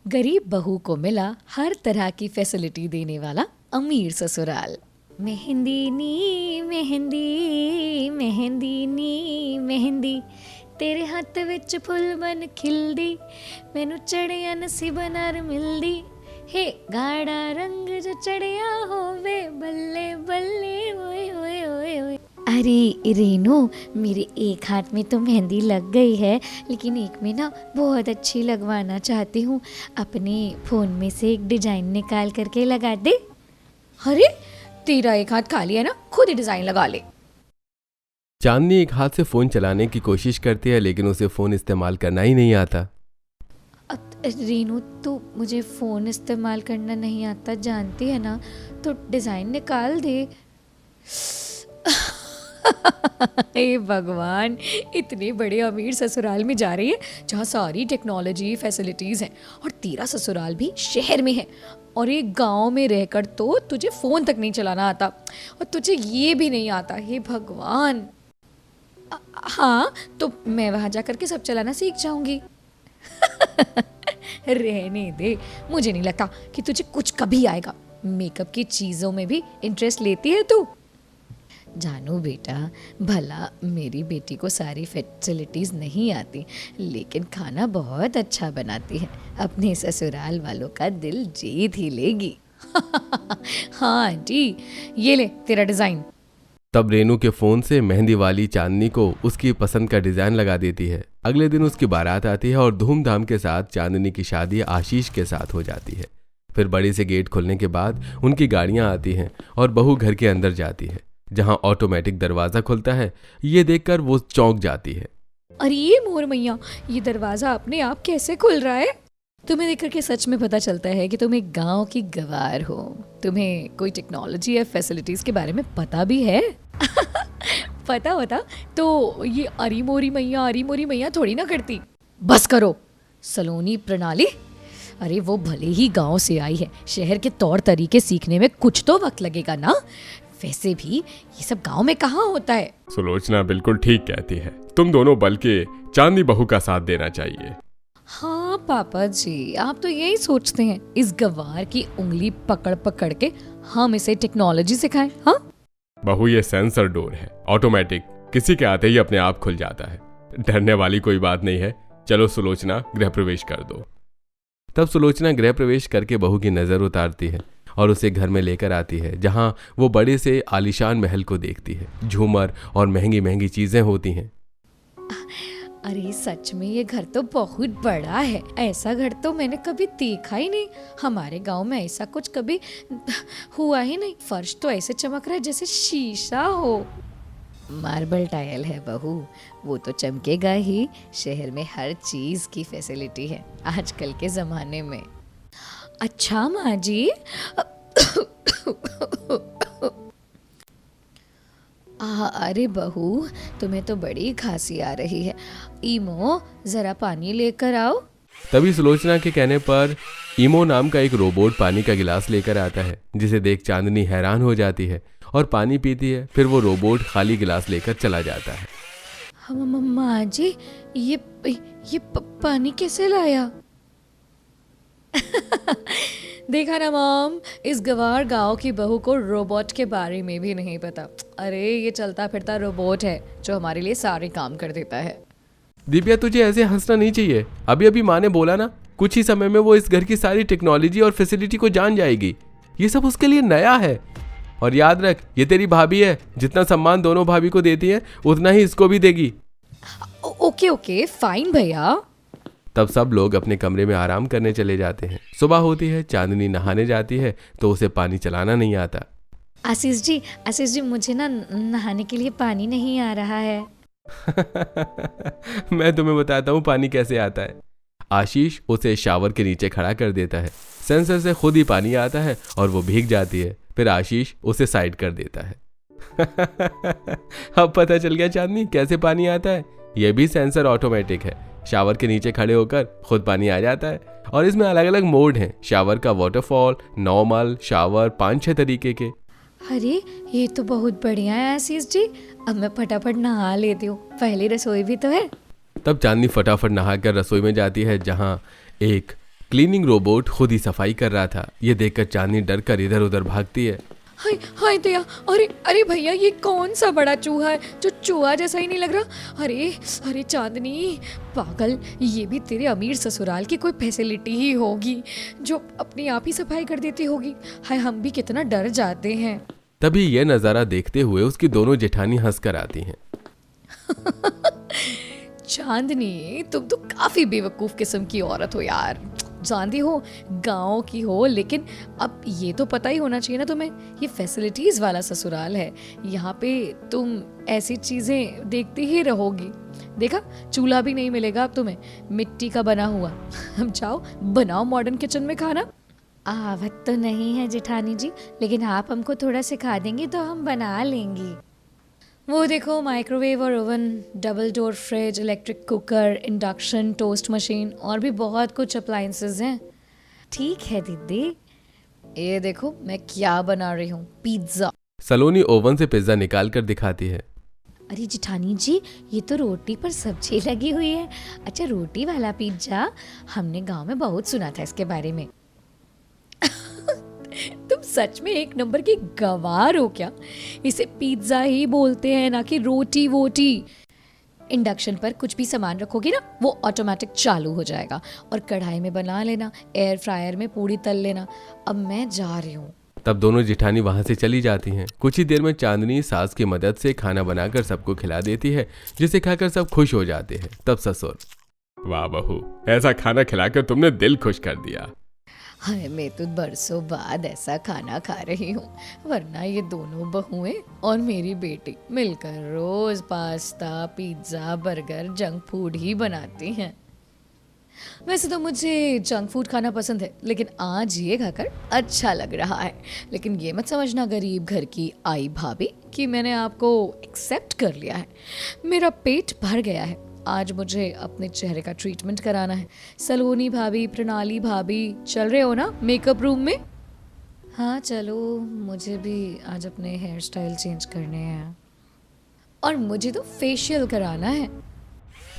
गरीब बहू को मिला हर तरह की फैसिलिटी देने वाला अमीर ससुराल। मेहंदी नी मेहंदी मेहंदी नी मेहंदी, तेरे हत्थ विच फुल बन खिलदी, मैनू चढ़िया नसीबा नाल मिलदी, हे गाड़ा रंग जो चढ़िया होवे, बल्ले बल्ले ओए ओए ओए ओए। अरे रेनू, मेरे एक हाथ में तो मेहंदी लग गई है, लेकिन एक में ना बहुत अच्छी लगवाना चाहती हूँ। अपने फ़ोन में से एक डिज़ाइन निकाल करके लगा दे। अरे तेरा एक हाथ खाली है ना, खुद ही डिज़ाइन लगा ले। चांदनी एक हाथ से फ़ोन चलाने की कोशिश करती है, लेकिन उसे फ़ोन इस्तेमाल करना ही नहीं आता। रेनू, तो मुझे फ़ोन इस्तेमाल करना नहीं आता जानती है ना, तो डिज़ाइन निकाल दे। हे भगवान, इतने बड़े अमीर ससुराल में जा रही है जहाँ सारी टेक्नोलॉजी फैसिलिटीज़ हैं, और तेरा ससुराल भी शहर में है, और एक गांव में रहकर तो तुझे फ़ोन तक नहीं चलाना आता, और तुझे ये भी नहीं आता। हे भगवान। हाँ, तो मैं वहाँ जा कर के सब चलाना सीख जाऊँगी। रहने दे, मुझे नहीं लगता कि तुझे कुछ कभी आएगा। मेकअप की चीज़ों में भी इंटरेस्ट लेती है तू। जानू बेटा, भला मेरी बेटी को सारी फैसिलिटीज़ नहीं आती, लेकिन खाना बहुत अच्छा बनाती है। अपने ससुराल वालों का दिल जीत ही लेगी। हाँ आंटी, ये ले तेरा डिज़ाइन। तब रेनू के फ़ोन से मेहंदी वाली चांदनी को उसकी पसंद का डिज़ाइन लगा देती है। अगले दिन उसकी बारात आती है और धूमधाम के साथ चांदनी की शादी आशीष के साथ हो जाती है। फिर बड़े से गेट खुलने के बाद उनकी गाड़ियाँ आती हैं और बहू घर के अंदर जाती है, जहां ऑटोमेटिक दरवाज़ा खुलता है। ये देखकर वो चौंक जाती है। अरे ये मोर मैया, ये दरवाज़ा अपने आप कैसे खुल रहा है? तुम्हें देख करके सच में पता चलता है कि तुम एक गांव की गवार हो। तुम्हें कोई टेक्नोलॉजी या फैसिलिटीज़ के बारे में पता भी है? पता होता तो ये अरी मोरी मैया थोड़ी ना करती। बस करो, सलोनी प्रणाली। अरे वो भले ही गांव से आई है, शहर के तौर तरीके सीखने में कुछ तो वक्त लगेगा ना। वैसे भी ये सब गांव में कहाँ होता है। सुलोचना बिल्कुल ठीक कहती है, तुम दोनों बल्कि चांदनी बहू का साथ देना चाहिए। हाँ पापा जी, आप तो यही सोचते हैं इस गवार की उंगली पकड़ पकड़ के हम इसे टेक्नोलॉजी सिखाएं। हाँ बहू, ये सेंसर डोर है, ऑटोमेटिक, किसी के आते ही अपने आप खुल जाता है। डरने वाली कोई बात नहीं है। चलो सुलोचना, गृह प्रवेश कर दो। तब सुलोचना गृह प्रवेश करके बहू की नज़र उतारती है और उसे घर में लेकर आती है, जहां वो बड़े से आलीशान महल को देखती है। झूमर और महंगी महंगी चीजें होती हैं। अरे सच में ये घर तो बहुत बड़ा है। ऐसा घर तो मैंने कभी देखा ही नहीं। हमारे गांव में ऐसा कुछ कभी हुआ ही नहीं। फर्श तो ऐसे चमक रहा है जैसे शीशा हो। मार्बल टाइल है बहू, वो तो चमकेगा ही। शहर में हर चीज की फैसिलिटी है आजकल के जमाने में। अच्छा माँ जी। अरे बहू, तुम्हें तो बड़ी खांसी आ रही है। ईमो, जरा पानी लेकर आओ। तभी सुलोचना के कहने पर ईमो नाम का एक रोबोट पानी का गिलास लेकर आता है, जिसे देख चांदनी हैरान हो जाती है और पानी पीती है। फिर वो रोबोट खाली गिलास लेकर चला जाता है। माँ जी, ये पानी कैसे लाया? देखा ना मॉम, इस गवार गांव की बहू को रोबोट के बारे में भी नहीं पता। अरे ये चलता फिरता रोबोट है जो हमारे लिए सारे काम कर देता है। दिव्या, तुझे ऐसे हंसना नहीं चाहिए। अभी अभी माँ ने बोला ना, कुछ ही समय में वो इस घर की सारी टेक्नोलॉजी और फैसिलिटी को जान जाएगी। ये सब उसके लिए नया है। और याद रख, ये तेरी भाभी है, जितना सम्मान दोनों भाभी को देती है उतना ही इसको भी देगी। ओके फाइन भैया। तब सब लोग अपने कमरे में आराम करने चले जाते हैं। सुबह होती है, चांदनी नहाने जाती है तो उसे पानी चलाना नहीं आता। आशीष जी, मुझे ना नहाने के लिए पानी नहीं आ रहा है। मैं तुम्हें बताता हूँ पानी कैसे आता है। आशीष उसे शावर के नीचे खड़ा कर देता है। सेंसर से खुद ही पानी आता है और वो भीग जाती है। फिर आशीष उसे साइड कर देता है। अब पता चल गया चांदनी, कैसे पानी आता है। यह भी सेंसर ऑटोमेटिक है। शावर के नीचे खड़े होकर खुद पानी आ जाता है। और इसमें अलग अलग मोड हैं। शावर का वाटरफॉल, नॉर्मल, शावर, 5-6 तरीके के। अरे ये तो बहुत बढ़िया है आशीष जी। अब मैं फटाफट नहा लेती हूँ, पहले रसोई भी तो है। तब चांदनी फटाफट नहाकर रसोई में जाती है, जहाँ एक क्लीनिंग रोबोट खुद ही सफाई कर रहा था। ये देखकर चांदनी डर कर इधर उधर भागती है। हाय हाय दया, अरे अरे भैया, ये कौन सा बड़ा चूहा है जो चूहा जैसा ही नहीं लग रहा। अरे अरे चांदनी पागल, ये भी तेरे अमीर ससुराल की कोई फैसिलिटी ही होगी जो अपने आप ही सफाई कर देती होगी। हाय, हम भी कितना डर जाते हैं। तभी यह नज़ारा देखते हुए उसकी दोनों जेठानी हंसकर आती हैं। चांदनी, तुम तो काफी बेवकूफ किस्म की औरत हो यार। जानती हो, गांव की हो, लेकिन अब ये तो पता ही होना चाहिए ना तुम्हें, ये फैसिलिटीज वाला ससुराल है। यहाँ पे तुम ऐसी चीजें देखती ही रहोगी। देखा, चूल्हा भी नहीं मिलेगा अब तुम्हें, मिट्टी का बना हुआ। हम जाओ बनाओ मॉडर्न किचन में खाना। आवत तो नहीं है जेठानी जी, लेकिन आप हमको थोड़ा सिखा देंगी तो हम बना लेंगी। वो देखो, माइक्रोवेव और oven, double door fridge, electric cooker, induction, toast machine और भी बहुत कुछ अप्लायंसेस हैं। ठीक है दीदी, ये देखो मैं क्या बना रही हूँ, पिज्ज़ा। सलोनी ओवन से पिज्ज़ा निकाल कर दिखाती है। अरे जेठानी जी, ये तो रोटी पर सब्जी लगी हुई है। अच्छा, रोटी वाला पिज्ज़ा, हमने गांव में बहुत सुना था इसके बारे में। तुम सच में एक नंबर की गवार हो क्या? इसे पिज्जा ही बोलते हैं, ना कि रोटी वोटी। इंडक्शन पर कुछ भी सामान रखोगे ना, वो ऑटोमेटिक चालू हो जाएगा। और कढ़ाई में बना लेना, एयर फ्रायर में पूड़ी तल लेना। अब मैं जा रही हूँ। तब दोनों जेठानी वहां से चली जाती हैं। कुछ ही देर में चांदनी सास की मदद से खाना बनाकर सबको खिला देती है, जिसे खाकर सब खुश हो जाते हैं। तब ससुर, वाह बहू, ऐसा खाना खिलाकर तुमने दिल खुश कर दिया। हाय, मैं तो बरसों बाद ऐसा खाना खा रही हूँ, वरना ये दोनों बहुएं और मेरी बेटी मिलकर रोज pasta, pizza, burger, junk food ही बनाती हैं। वैसे तो मुझे जंक फूड खाना पसंद है, लेकिन आज ये खाकर अच्छा लग रहा है। लेकिन ये मत समझना गरीब घर की आई भाभी कि मैंने आपको एक्सेप्ट कर लिया है। मेरा पेट भर गया है। आज मुझे अपने चेहरे का ट्रीटमेंट कराना है। सलोनी भाभी, प्रणाली भाभी, चल रहे हो ना मेकअप रूम में? हाँ चलो, मुझे भी आज अपने हेयर स्टाइल चेंज करने हैं और मुझे तो फेशियल कराना है।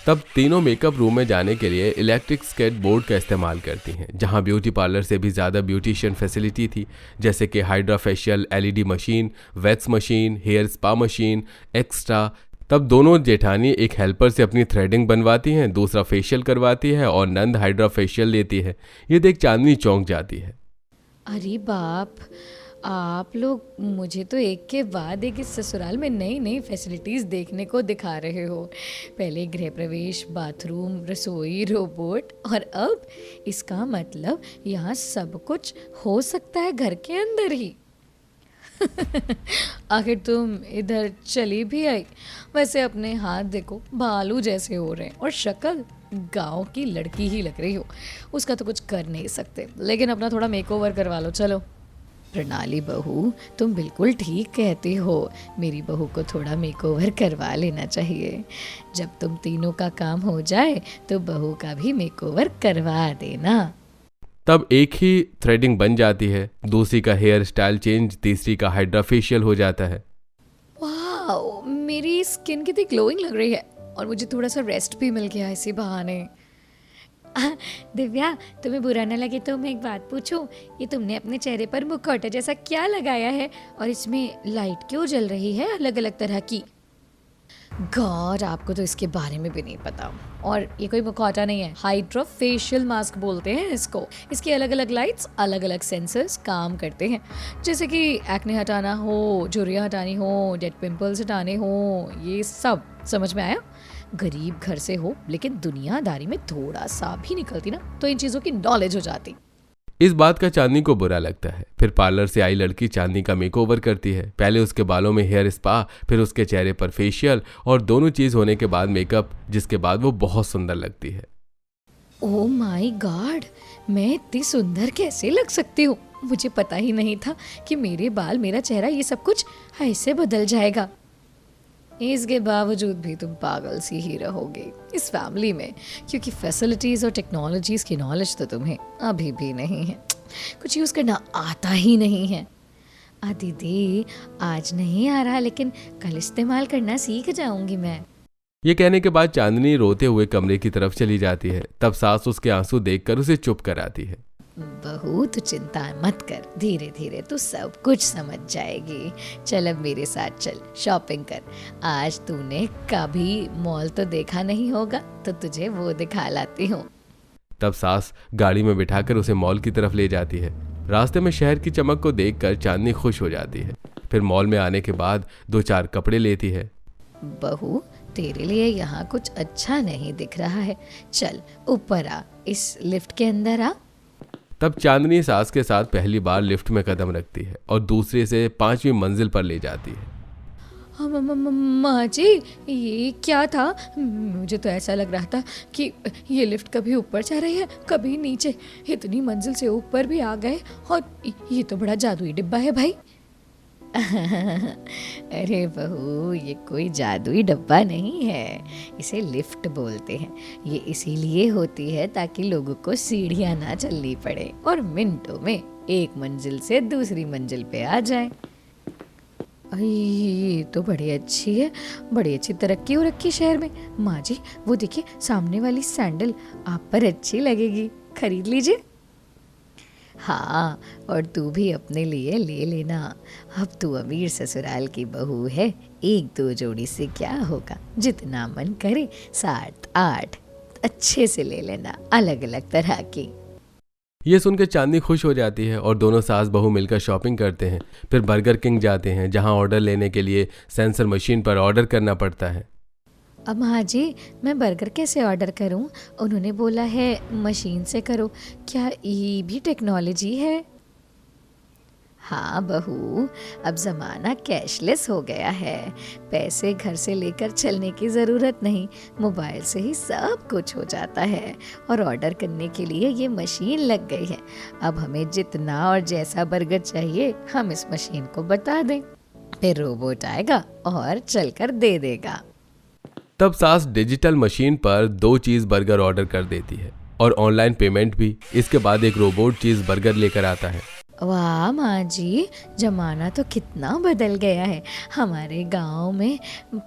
तब तीनों मेकअप रूम में जाने के लिए इलेक्ट्रिक स्केट बोर्ड का इस्तेमाल करती हैं, जहां ब्यूटी पार्लर से भी ज़्यादा ब्यूटिशियन फैसिलिटी थी, जैसे कि hydra facial, LED machine, wax machine, hair spa machine extra. तब दोनों जेठानी एक हेल्पर से अपनी थ्रेडिंग बनवाती हैं, दूसरा फेशियल करवाती है और नंद हाइड्रा फेशियल लेती है। ये देख चांदनी चौंक जाती है। अरे बाप, आप लोग मुझे तो एक के बाद एक इस ससुराल में नई नई फैसिलिटीज़ देखने को दिखा रहे हो। पहले गृह प्रवेश, बाथरूम, रसोई, रोबोट, और अब इसका मतलब यहाँ सब कुछ हो सकता है घर के अंदर ही। आखिर तुम इधर चली भी आई। वैसे अपने हाथ देखो, भालू जैसे हो रहे हैं, और शक्ल गांव की लड़की ही लग रही हो। उसका तो कुछ कर नहीं सकते, लेकिन अपना थोड़ा मेकओवर करवा लो। चलो प्रणाली बहू, तुम बिल्कुल ठीक कहती हो। मेरी बहू को थोड़ा मेकओवर करवा लेना चाहिए। जब तुम तीनों का काम हो जाए तो बहू का भी मेकओवर करवा देना। तब एक ही थ्रेडिंग बन जाती है, दूसरी का हेयर स्टाइल चेंज, तीसरी का हाइड्रा फेशियल हो जाता है। वाह, मेरी स्किन कितनी ग्लोइंग लग रही है, और मुझे थोड़ा सा रेस्ट भी मिल गया इसी बहाने। दिव्या, तुम्हें बुरा ना लगे तो मैं एक बात पूछूं? ये तुमने अपने चेहरे पर मुखौटा जैसा क्या लगाया है, और इसमें लाइट क्यों जल रही है अलग अलग तरह की? गॉड, आपको तो इसके बारे में भी नहीं पता। और ये कोई मुखौटा नहीं है, हाइड्रा फेशियल मास्क बोलते हैं इसको। इसकी अलग अलग लाइट्स, अलग अलग सेंसर्स काम करते हैं। जैसे कि एक्ने हटाना हो, झुर्रियाँ हटानी हो, डेड पिंपल्स हटाने हो, ये सब। समझ में आया? गरीब घर से हो, लेकिन दुनियादारी में थोड़ा सा भी निकलती ना, तो इन चीज़ों की नॉलेज हो जाती। इस बात का चांदनी को बुरा लगता है। फिर पार्लर से आई लड़की चांदनी का मेकओवर करती है। पहले उसके बालों में हेयर स्पा, फिर उसके चेहरे पर फेशियल, और दोनों चीज होने के बाद मेकअप, जिसके बाद वो बहुत सुंदर लगती है। ओह माय गॉड, मैं इतनी सुंदर कैसे लग सकती हूँ? मुझे पता ही नहीं था कि मेरे बाल, मेरा चेहरा, ये सब कुछ ऐसे बदल जाएगा। इसके बावजूद भी तुम पागल सी ही रहोगे इस फैमिली में, क्योंकि फैसिलिटीज़ और टेक्नोलॉजीज़ की नॉलेज तो तुम्हें अभी भी नहीं है। कुछ यूज़ करना आता ही नहीं है। दीदी, आज नहीं आ रहा, लेकिन कल इस्तेमाल करना सीख जाऊंगी मैं। ये कहने के बाद चांदनी रोते हुए कमरे की तरफ चली जाती है। तब सास उसके आंसू देखकर उसे चुप कराती है। बहू तू चिंता मत कर, धीरे धीरे तू सब कुछ समझ जाएगी। चल अब मेरे साथ चल, शॉपिंग कर। आज तूने कभी मॉल तो देखा नहीं होगा, तो तुझे वो दिखा लाती हूँ। तब सास गाड़ी में बिठाकर उसे मॉल की तरफ ले जाती है। रास्ते में शहर की चमक को देखकर चांदनी खुश हो जाती है। फिर मॉल में आने के बाद 2-4 कपड़े लेती है। बहू तेरे लिए यहाँ कुछ अच्छा नहीं दिख रहा है, चल ऊपर आ, इस लिफ्ट के अंदर आ। तब चांदनी सास के साथ पहली बार लिफ्ट में कदम रखती है और दूसरे से 5वीं मंजिल पर ले जाती है। माँ जी, ये क्या था? मुझे तो ऐसा लग रहा था कि ये लिफ्ट कभी ऊपर जा रही है कभी नीचे, इतनी मंजिल से ऊपर भी आ गए। और ये तो बड़ा जादुई डिब्बा है भाई। अरे बहू, ये कोई जादुई डब्बा नहीं है, इसे लिफ्ट बोलते हैं। ये इसीलिए होती है ताकि लोगों को सीढ़ियाँ ना चलनी पड़े और मिनटों में एक मंजिल से दूसरी मंजिल पे आ जाए। ये तो बड़ी अच्छी है, बड़ी अच्छी तरक्की हो रखी शहर में। माँ जी वो देखिए, सामने वाली सैंडल आप पर अच्छी लगेगी, खरीद लीजिए। हाँ, और तू भी अपने लिए ले लेना। अब तू अमीर ससुराल की बहू है, 1-2 जोड़ी से क्या होगा, जितना मन करे 7-8 अच्छे से ले लेना, अलग अलग तरह की। ये सुनकर चांदनी खुश हो जाती है और दोनों सास बहू मिलकर शॉपिंग करते हैं। फिर बर्गर किंग जाते हैं, जहां ऑर्डर लेने के लिए सेंसर मशीन पर ऑर्डर करना पड़ता है। अब माँ जी मैं बर्गर कैसे ऑर्डर करूं? उन्होंने बोला है मशीन से करो, क्या ये भी टेक्नोलॉजी है? हाँ बहू, अब ज़माना कैशलेस हो गया है, पैसे घर से लेकर चलने की ज़रूरत नहीं, मोबाइल से ही सब कुछ हो जाता है। और ऑर्डर करने के लिए ये मशीन लग गई है। अब हमें जितना और जैसा बर्गर चाहिए हम इस मशीन को बता दें, फिर रोबोट आएगा और चलकर दे देगा। तब सास डिजिटल मशीन पर 2 चीज़ बर्गर ऑर्डर कर देती है और ऑनलाइन पेमेंट भी। इसके बाद एक रोबोट चीज़ बर्गर लेकर आता है। वाह माँ जी, जमाना तो कितना बदल गया है। हमारे गांव में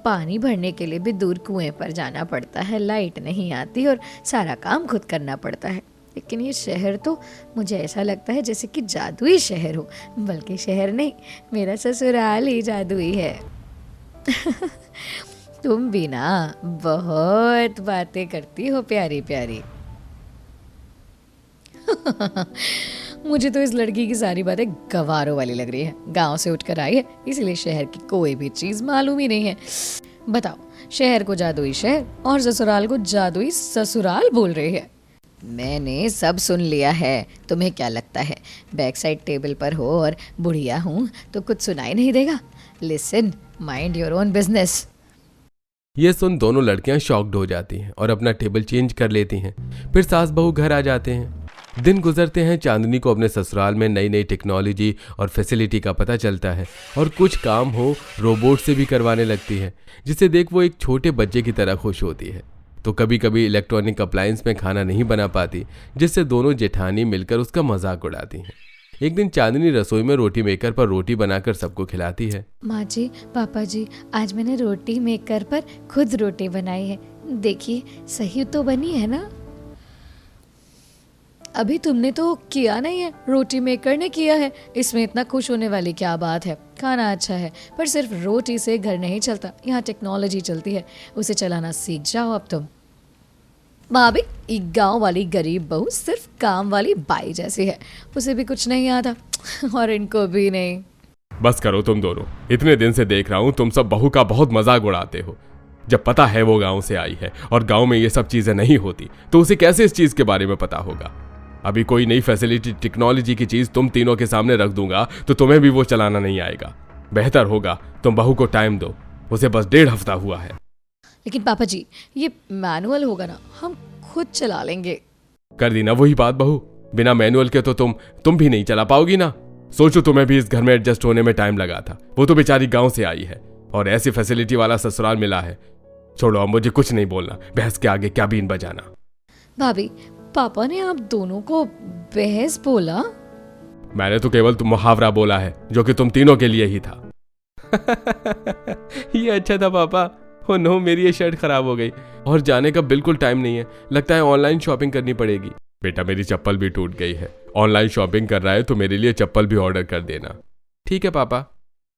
पानी भरने के लिए भी दूर कुएं पर जाना पड़ता है, लाइट नहीं आती और सारा काम खुद करना पड़ता है। लेकिन ये शहर तो मुझे ऐसा लगता है जैसे कि जादुई शहर हो, बल्कि शहर नहीं, मेरा ससुराल ही जादुई है। तुम भी ना बहुत बातें करती हो प्यारी प्यारी। मुझे तो इस लड़की की सारी बातें गवारों वाली लग रही है। गांव से उठकर आई है, इसीलिए शहर की कोई भी चीज़ मालूम ही नहीं है। बताओ, शहर को जादुई शहर और ससुराल को जादुई ससुराल बोल रही है। मैंने सब सुन लिया है, तुम्हें क्या लगता है बैक साइड टेबल पर हो और बुढ़िया हूँ तो कुछ सुनाई नहीं देगा? Listen, mind your own business. ये सुन दोनों लड़कियां शॉक्ड हो जाती हैं और अपना टेबल चेंज कर लेती हैं। फिर सास बहू घर आ जाते हैं। दिन गुजरते हैं, चांदनी को अपने ससुराल में नई नई टेक्नोलॉजी और फैसिलिटी का पता चलता है और कुछ काम हो रोबोट से भी करवाने लगती है, जिसे देख वो एक छोटे बच्चे की तरह खुश होती है। तो कभी कभी इलेक्ट्रॉनिक अप्लायंस में खाना नहीं बना पाती, जिससे दोनों जेठानी मिलकर उसका मजाक उड़ाती हैं। एक दिन चांदनी रसोई में रोटी मेकर पर रोटी बनाकर सबको खिलाती है। माँ जी, पापा जी, आज मैंने रोटी मेकर पर खुद रोटी बनाई है, देखिए सही तो बनी है ना? अभी तुमने तो किया नहीं है, रोटी मेकर ने किया है, इसमें इतना खुश होने वाली क्या बात है? खाना अच्छा है, पर सिर्फ रोटी से घर नहीं चलता, यहाँ टेक्नोलॉजी चलती है, उसे चलाना सीख जाओ अब तुम। भाभी, एक गांव वाली गरीब बहू सिर्फ काम वाली बाई जैसी है, उसे भी कुछ नहीं आता और इनको भी नहीं। बस करो तुम दोनों, इतने दिन से देख रहा हूँ तुम सब बहू का बहुत मजाक उड़ाते हो। जब पता है वो गांव से आई है और गांव में ये सब चीजें नहीं होती, तो उसे कैसे इस चीज के बारे में पता होगा? अभी कोई नई फैसिलिटी टेक्नोलॉजी की चीज तुम तीनों के सामने रख दूंगा तो तुम्हें भी वो चलाना नहीं आएगा। बेहतर होगा तुम बहू को टाइम दो, उसे बस 1.5 हफ्ता हुआ है। लेकिन पापा जी, ये मैनुअल होगा ना, हम खुद चला लेंगे। कर दी ना वही बात बहू, बिना मैनुअल के तो तुम भी नहीं चला पाओगी ना। सोचो तुम्हें भी इस घर में एडजस्ट होने में टाइम लगा था, वो तो बेचारी गांव से आई है और ऐसी फैसिलिटी वाला ससुराल मिला है। छोड़ो, अब मुझे कुछ नहीं बोलना, बहस के आगे क्या बीन बजाना। भाभी, पापा ने आप दोनों को बहस बोला? मैंने तो केवल तुम मुहावरा बोला है, जो कि तुम तीनों के लिए ही था। ये अच्छा था पापा, ओ नो, मेरी ये शर्ट खराब हो गई और जाने का बिल्कुल टाइम नहीं है। लगता है ऑनलाइन शॉपिंग करनी पड़ेगी। बेटा, मेरी चप्पल भी टूट गई है। ऑनलाइन शॉपिंग कर रहा है तो मेरे लिए चप्पल भी ऑर्डर कर देना। ठीक है पापा।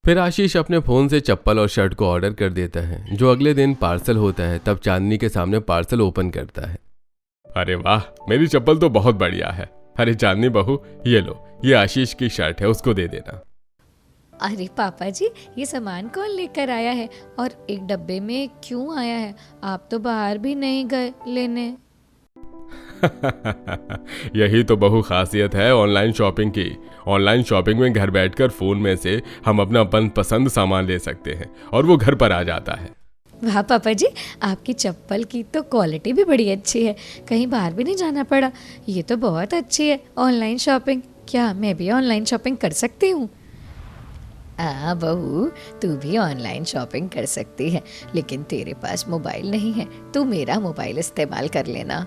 फिर आशीष अपने फोन से चप्पल और शर्ट को ऑर्डर कर देता है। जो अगले दिन पार्सल होता है तब चांदनी के सामने पार्सल ओपन करता है। अरे वाह, मेरी चप्पल तो बहुत बढ़िया है। अरे चांदनी बहू, ये लो, ये आशीष की शर्ट है, उसको दे देना। अरे पापा जी, ये सामान कौन लेकर आया है और एक डब्बे में क्यों आया है? आप तो बाहर भी नहीं गए लेने। यही तो बहु खासियत है ऑनलाइन शॉपिंग की। ऑनलाइन शॉपिंग में घर बैठकर फोन में से हम अपना पसंद सामान ले सकते हैं और वो घर पर आ जाता है। वाह पापा जी, आपकी चप्पल की तो क्वालिटी भी बड़ी अच्छी है, कहीं बाहर भी नहीं जाना पड़ा। ये तो बहुत अच्छी है ऑनलाइन शॉपिंग। क्या मैं भी ऑनलाइन शॉपिंग कर सकती हूँ? हाँ बहू, तू भी ऑनलाइन शॉपिंग कर सकती है, लेकिन तेरे पास मोबाइल नहीं है। तू मेरा मोबाइल इस्तेमाल कर लेना।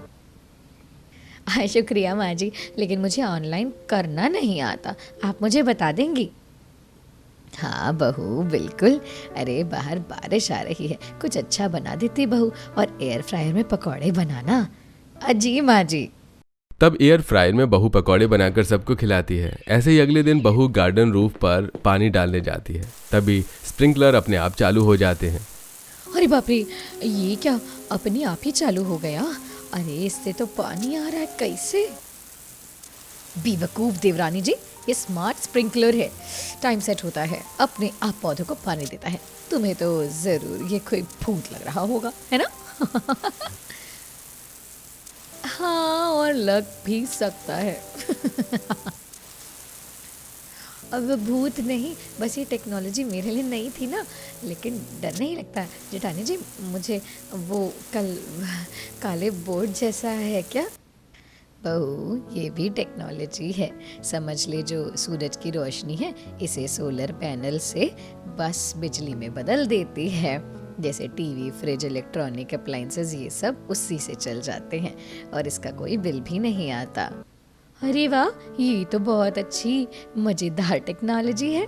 शुक्रिया माँ जी, लेकिन मुझे ऑनलाइन करना नहीं आता। आप मुझे बता देंगी? हाँ बहू, बिल्कुल। अरे बाहर बारिश आ रही है, कुछ अच्छा बना देती बहू। और एयर फ्रायर में पकौड़े बनाना। जी माँ जी। तब एयर फ्रायर में बहू पकौड़े बनाकर सबको खिलाती है। ऐसे ही अगले दिन बहू गार्डन रूफ पर पानी डालने जाती है। तभी स्प्रिंकलर अपने आप चालू हो जाते हैं। अरे बाप रे, ये क्या अपने आप ही चालू हो गया? अरे इससे तो पानी आ रहा है कैसे? बेवकूफ देवरानी जी, ये स्मार्ट स्प्रिंकलर है। टाइम सेट होता है, अपने आप पौधों को पानी देता है। तुम्हें तो जरूर ये कोई भूत लग रहा होगा, है ना? हाँ, और लग भी सकता है। अब भूत नहीं, बस ये टेक्नोलॉजी मेरे लिए नई थी ना, लेकिन डर नहीं लगता। जेठानी जी, मुझे वो काले बोर्ड जैसा है क्या? बहू, ये भी टेक्नोलॉजी है। समझ ले, जो सूरज की रोशनी है, इसे सोलर पैनल से बस बिजली में बदल देती है। जैसे टीवी, फ्रिज, इलेक्ट्रॉनिक अप्लायंसेस, ये सब उसी से चल जाते हैं और इसका कोई बिल भी नहीं आता। अरे वाह, ये तो बहुत अच्छी मज़ेदार टेक्नोलॉजी है।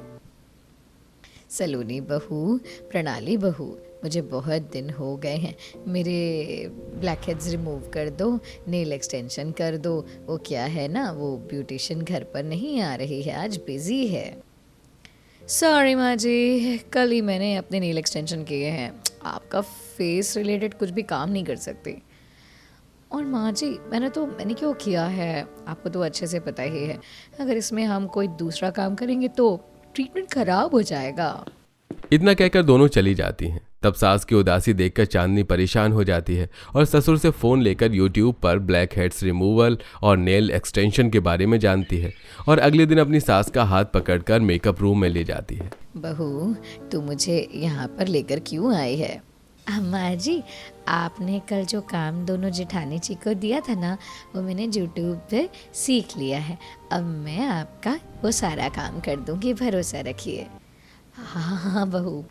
सलोनी बहू, प्रणाली बहू, मुझे बहुत दिन हो गए हैं। मेरे ब्लैक हेड्स रिमूव कर दो, नेल एक्सटेंशन कर दो। वो क्या है ना, वो ब्यूटिशियन घर पर नहीं आ रही है, आज बिजी है। सॉरी माँ जी, कल ही मैंने अपने नेल एक्सटेंशन किए हैं। आपका फेस रिलेटेड कुछ भी काम नहीं कर सकती। और माँ जी, मैंने क्यों किया है, आपको तो अच्छे से पता ही है। अगर इसमें हम कोई दूसरा काम करेंगे तो ट्रीटमेंट खराब हो जाएगा। इतना कहकर दोनों चली जाती हैं। तब सास की उदासी देखकर चांदनी परेशान हो जाती है और ससुर से फ़ोन लेकर यूट्यूब पर ब्लैक हेड्स रिमूवल और नेल एक्सटेंशन के बारे में जानती है और अगले दिन अपनी सास का हाथ पकड़कर मेकअप रूम में ले जाती है। बहू, तू मुझे यहाँ पर लेकर क्यों आई है? अम्मा जी, आपने कल जो काम दोनों जेठानी जी को दिया था ना, वो मैंने यूट्यूब पे सीख लिया है। अब मैं आपका वो सारा काम कर दूँगी, भरोसा रखिए। हाँ बहू।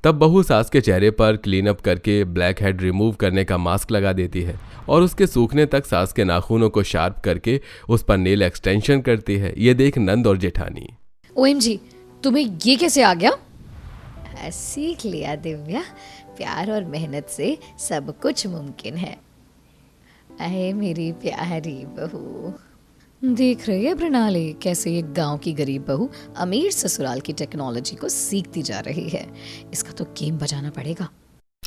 तब बहू सास के चेहरे पर क्लीन अप करके ब्लैक हेड रिमूव करने का मास्क लगा देती है और उसके सूखने तक सास के नाखूनों को शार्प करके उस पर नेल एक्सटेंशन करती है। ये देख नंद और जेठानी, OMG, तुम्हें ये कैसे आ गया? सीख लिया दिव्या, प्यार और मेहनत से सब कुछ मुमकिन है। अरे मेरी प्यारी बहू। देख रही है प्रणाली, कैसे एक गांव की गरीब बहू अमीर ससुराल की टेक्नोलॉजी को सीखती जा रही है। इसका तो गेम बजाना पड़ेगा।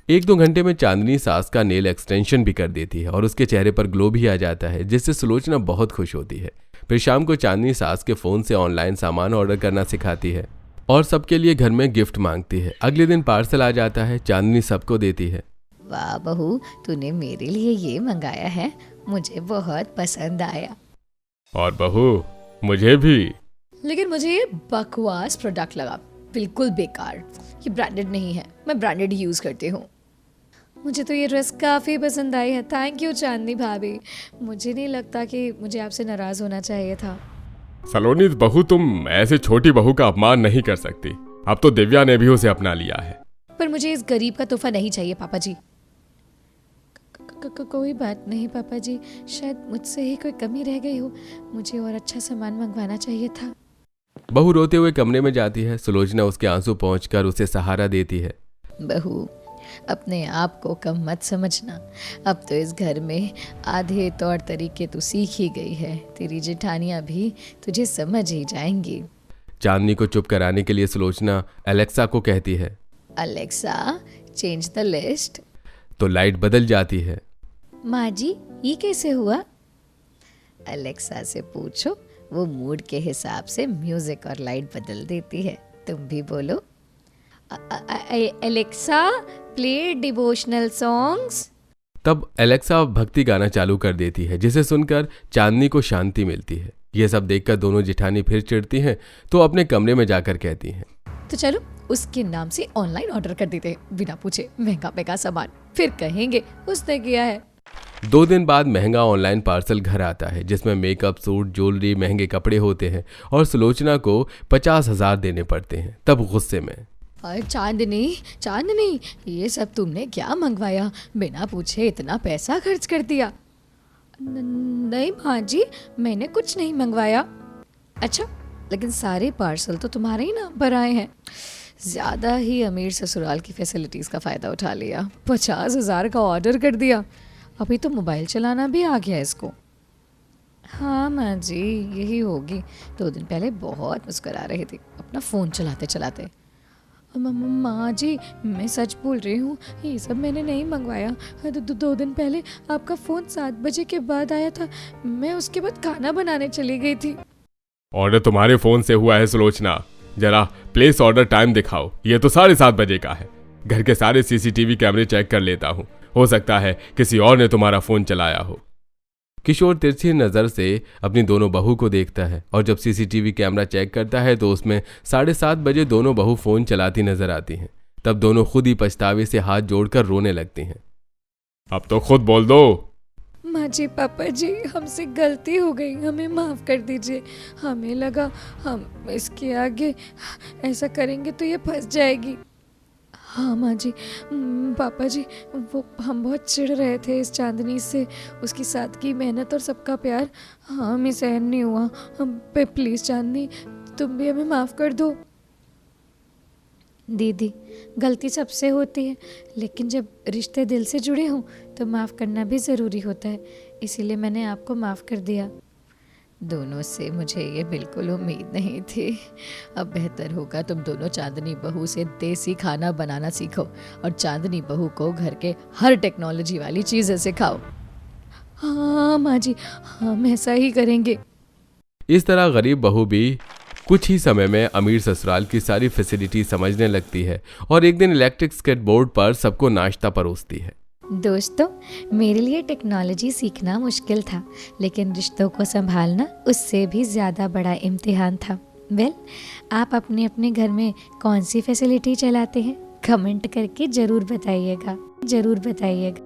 1-2 घंटे में चांदनी सास का नेल एक्सटेंशन भी कर देती है और उसके चेहरे पर ग्लो भी आ जाता है, जिससे सुलोचना बहुत खुश होती है। फिर शाम को चांदनी सास के फ़ोन से ऑनलाइन सामान ऑर्डर करना सिखाती है और सबके लिए घर में गिफ्ट मांगती है। अगले दिन पार्सल आ जाता है, चांदनी सबको देती है। वाह बहू, तूने मेरे लिए ये मंगाया है, मुझे बहुत पसंद आया। और बहू, मुझे भी। लेकिन मुझे ये बकवास प्रोडक्ट लगा, बिल्कुल बेकार। ये ब्रांडेड नहीं है, मैं ब्रांडेड यूज़ करती हूँ। मुझे तो ये ड्रेस काफ़ी पसंद आई है। थैंक यू चांदनी भाभी। मुझे नहीं लगता कि मुझे आपसे नाराज़ होना चाहिए था। सलोनी बहू, तुम ऐसे छोटी बहू का अपमान नहीं कर सकती। अब तो दिव्या ने भी उसे अपना लिया है। पर मुझे इस गरीब का तोहफा नहीं चाहिए पापा जी। कोई बात नहीं पापा जी, शायद मुझसे ही कोई कमी रह गई हो। मुझे और अच्छा सामान मंगवाना चाहिए था। बहू रोते हुए कमरे में जाती है। सुलोचना उसके आंसू पहुंचकर उसे सहारा देती है। बहू, अपने आप को कम मत समझना। अब तो इस घर में आधे तौर तरीके तो सीख ही गई है, तेरी जेठानियाँ भी तुझे समझ ही जाएंगी। चांदनी को चुप कराने के लिए सुलोचना एलेक्सा को कहती है। Alexa, change the list. तो लाइट बदल जाती है। माँ जी, ये कैसे हुआ? अलेक्सा से पूछो, वो मूड के हिसाब से म्यूजिक और लाइट बदल देती है। तुम भी बोलो, अलेक्सा प्ले डिवोशनल सॉन्ग्स। तब एलेक्सा भक्ति गाना चालू कर देती है, जिसे सुनकर चांदनी को शांति मिलती है। यह सब देखकर दोनों जिठानी फिर चिढ़ती हैं, तो अपने कमरे में जाकर कहती हैं, तो चलो उसके नाम से ऑनलाइन ऑर्डर कर देते हैं, बिना पूछे महंगा सामान, फिर कहेंगे उसने किया है। 2 दिन बाद महंगा ऑनलाइन पार्सल घर आता है, जिसमें मेकअप, सूट, ज्वेलरी, महंगे कपड़े होते हैं और सुलोचना को 50,000 देने पड़ते हैं। तब गुस्से में, और चांदनी, ये सब तुमने क्या मंगवाया? बिना पूछे इतना पैसा खर्च कर दिया। नहीं माँ जी, मैंने कुछ नहीं मंगवाया। अच्छा, लेकिन सारे पार्सल तो तुम्हारे ही नाम पर आए हैं। ज़्यादा ही अमीर ससुराल की फैसिलिटीज़ का फ़ायदा उठा लिया, 50,000 का ऑर्डर कर दिया। अभी तो मोबाइल चलाना भी आ गया इसको। हाँ माँ जी, यही होगी। 2 दिन पहले बहुत मुस्कुरा रही थी अपना फ़ोन चलाते चलाते। माँ जी, मैं सच बोल रही हूँ, ये सब मैंने नहीं मंगवाया। 2 दिन पहले आपका फ़ोन 7 बजे के बाद आया था, मैं उसके बाद खाना बनाने चली गई थी। ऑर्डर तुम्हारे फोन से हुआ है सुलोचना, जरा प्लेस ऑर्डर टाइम दिखाओ। ये तो 7:30 बजे का है। घर के सारे सीसीटीवी कैमरे चेक कर लेता हूँ, हो सकता है किसी और ने तुम्हारा फोन चलाया हो। किशोर तिरछी नज़र से अपनी दोनों बहू को देखता है और जब सीसीटीवी कैमरा चेक करता है तो उसमें 7:30 बजे दोनों बहू फोन चलाती नजर आती हैं। तब दोनों खुद ही पछतावे से हाथ जोड़कर रोने लगती हैं। अब तो खुद बोल दो। माँ जी, पापा जी, हमसे गलती हो गई, हमें माफ़ कर दीजिए। हमें लगा हम इसके आगे ऐसा करेंगे तो ये फंस जाएगी। हाँ माँ जी, पापा जी, वो हम बहुत चिढ़ रहे थे इस चांदनी से, उसकी सादगी, मेहनत और सबका प्यार हमें सहन नहीं हुआ। हम पे प्लीज़ चांदनी, तुम भी हमें माफ़ कर दो। दीदी, गलती सबसे होती है, लेकिन जब रिश्ते दिल से जुड़े हों तो माफ़ करना भी ज़रूरी होता है, इसीलिए मैंने आपको माफ़ कर दिया। दोनों से मुझे ये बिल्कुल उम्मीद नहीं थी। अब बेहतर होगा तुम दोनों चांदनी बहू से देसी खाना बनाना सीखो और चांदनी बहू को घर के हर टेक्नोलॉजी वाली चीज़ें सिखाओ। हाँ माँ जी, हम ऐसा ही करेंगे। इस तरह गरीब बहू भी कुछ ही समय में अमीर ससुराल की सारी फैसिलिटी समझने लगती है और एक दिन इलेक्ट्रिक स्केटबोर्ड पर सबको नाश्ता परोसती है। दोस्तों, मेरे लिए टेक्नोलॉजी सीखना मुश्किल था, लेकिन रिश्तों को संभालना उससे भी ज़्यादा बड़ा इम्तिहान था। आप अपने अपने घर में कौन सी फैसिलिटी चलाते हैं? कमेंट करके ज़रूर बताइएगा।